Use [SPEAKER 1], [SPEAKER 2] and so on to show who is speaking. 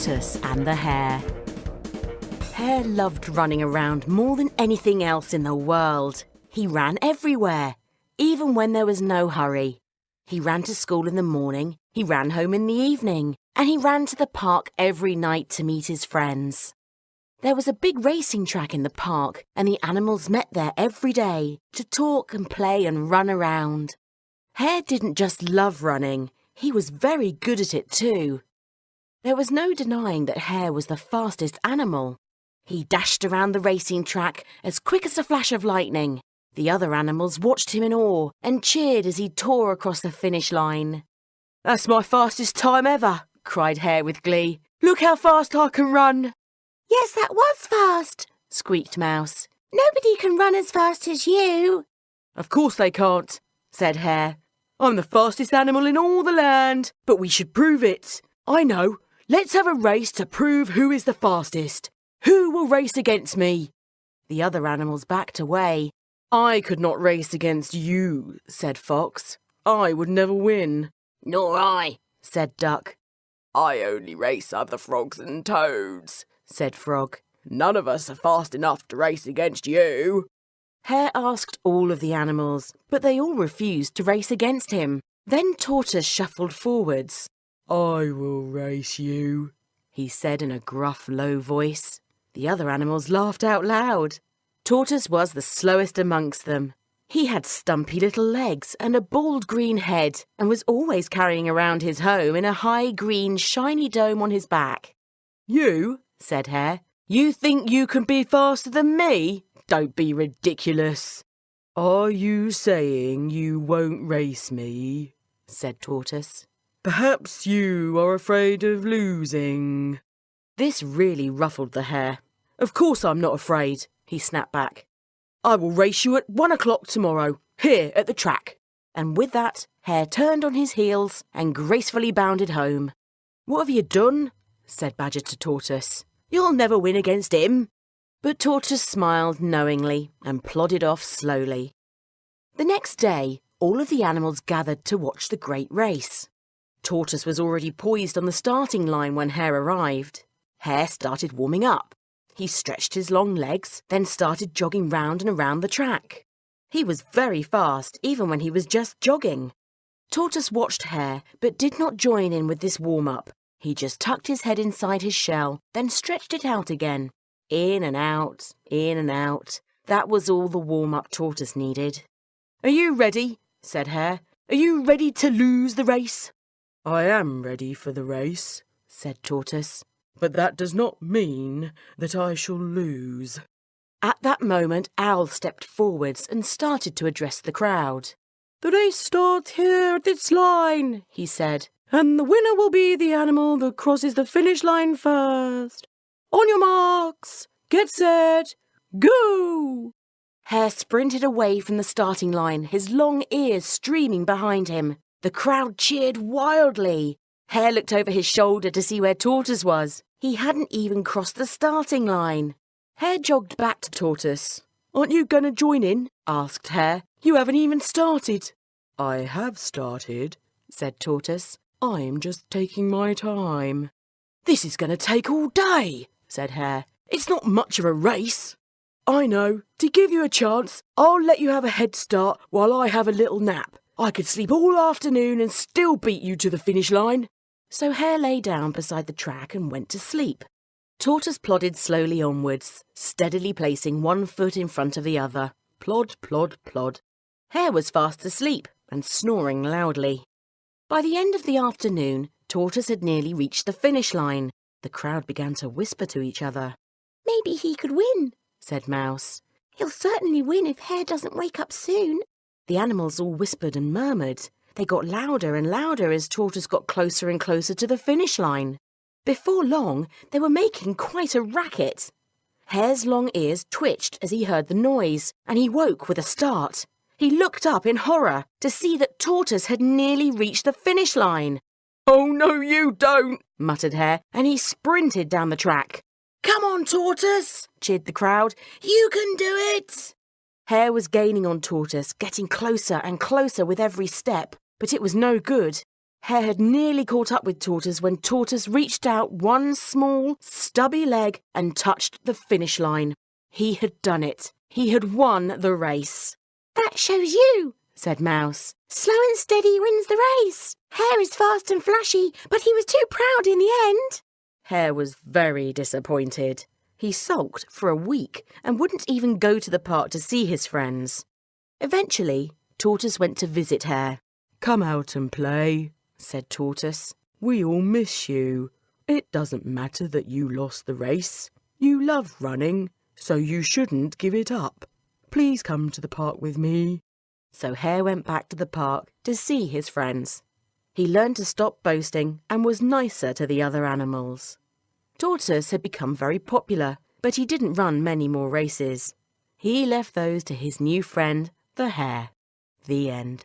[SPEAKER 1] Tortoise and the Hare. Hare loved running around more than anything else in the world. He ran everywhere, even when there was no hurry. He ran to school in the morning, he ran home in the evening, and he ran to the park every night to meet his friends. There was a big racing track in the park, and the animals met there every day to talk and play and run around. Hare didn't just love running, he was very good at it too. There was no denying that Hare was the fastest animal. He dashed around the racing track as quick as a flash of lightning. The other animals watched him in awe and cheered as he tore across the finish line. "That's my fastest time ever," cried Hare with glee. "Look how fast I can run."
[SPEAKER 2] "Yes, that was fast," squeaked Mouse. "Nobody can run as fast as you."
[SPEAKER 1] "Of course they can't," said Hare. "I'm the fastest animal in all the land, but we should prove it. I know. Let's have a race to prove who is the fastest. Who will race against me?" The other animals backed away. "I could not race against you," said Fox. "I would never win."
[SPEAKER 2] "Nor I,"
[SPEAKER 1] said Duck.
[SPEAKER 3] "I only race other frogs and toads,"
[SPEAKER 1] said Frog.
[SPEAKER 3] "None of us are fast enough to race against you."
[SPEAKER 1] Hare asked all of the animals, but they all refused to race against him. Then Tortoise shuffled forwards. "I will race you," he said in a gruff, low voice. The other animals laughed out loud. Tortoise was the slowest amongst them. He had stumpy little legs and a bald green head and was always carrying around his home in a high green shiny dome on his back. "You," said Hare, "you think you can be faster than me? Don't be ridiculous." "Are you saying you won't race me?" said Tortoise. "Perhaps you are afraid of losing." This really ruffled the Hare. "Of course I'm not afraid," he snapped back. "I will race you at 1 o'clock tomorrow, here at the track." And with that, Hare turned on his heels and gracefully bounded home. "What have you done?" said Badger to Tortoise. "You'll never win against him." But Tortoise smiled knowingly and plodded off slowly. The next day, all of the animals gathered to watch the great race. Tortoise was already poised on the starting line when Hare arrived. Hare started warming up. He stretched his long legs, then started jogging round and around the track. He was very fast, even when he was just jogging. Tortoise watched Hare, but did not join in with this warm-up. He just tucked his head inside his shell, then stretched it out again. In and out, in and out. That was all the warm-up Tortoise needed. "Are you ready?" said Hare. "Are you ready to lose the race?" "I am ready for the race," said Tortoise. "But that does not mean that I shall lose." At that moment, Owl stepped forwards and started to address the crowd. "The race starts here at this line," he said, "and the winner will be the animal that crosses the finish line first. On your marks, get set, go!" Hare sprinted away from the starting line, his long ears streaming behind him. The crowd cheered wildly. Hare looked over his shoulder to see where Tortoise was. He hadn't even crossed the starting line. Hare jogged back to Tortoise. "Aren't you going to join in?" asked Hare. "You haven't even started." "I have started," said Tortoise. "I'm just taking my time." "This is going to take all day," said Hare. "It's not much of a race." "I know. To give you a chance, I'll let you have a head start while I have a little nap. I could sleep all afternoon and still beat you to the finish line." So Hare lay down beside the track and went to sleep. Tortoise plodded slowly onwards, steadily placing one foot in front of the other. Plod, plod, plod. Hare was fast asleep and snoring loudly. By the end of the afternoon, Tortoise had nearly reached the finish line. The crowd began to whisper to each other.
[SPEAKER 2] "Maybe he could win,"
[SPEAKER 1] said Mouse.
[SPEAKER 2] "He'll certainly win if Hare doesn't wake up soon."
[SPEAKER 1] The animals all whispered and murmured. They got louder and louder as Tortoise got closer and closer to the finish line. Before long, they were making quite a racket. Hare's long ears twitched as he heard the noise, and he woke with a start. He looked up in horror to see that Tortoise had nearly reached the finish line.
[SPEAKER 3] "Oh, no, you don't,"
[SPEAKER 1] muttered Hare, and he sprinted down the track. "Come on, Tortoise," cheered the crowd. "You can do it." Hare was gaining on Tortoise, getting closer and closer with every step, but it was no good. Hare had nearly caught up with Tortoise when Tortoise reached out one small, stubby leg and touched the finish line. He had done it. He had won the race.
[SPEAKER 2] That shows you,
[SPEAKER 1] said Mouse.
[SPEAKER 2] Slow and steady wins the race. Hare is fast and flashy, but he was too proud in the end.
[SPEAKER 1] Hare was very disappointed. He sulked for a week and wouldn't even go to the park to see his friends. Eventually, Tortoise went to visit Hare. "Come out and play," said Tortoise. "We all miss you. It doesn't matter that you lost the race. You love running, so you shouldn't give it up. Please come to the park with me." So Hare went back to the park to see his friends. He learned to stop boasting and was nicer to the other animals. Tortoise had become very popular, but he didn't run many more races. He left those to his new friend, the hare. The end.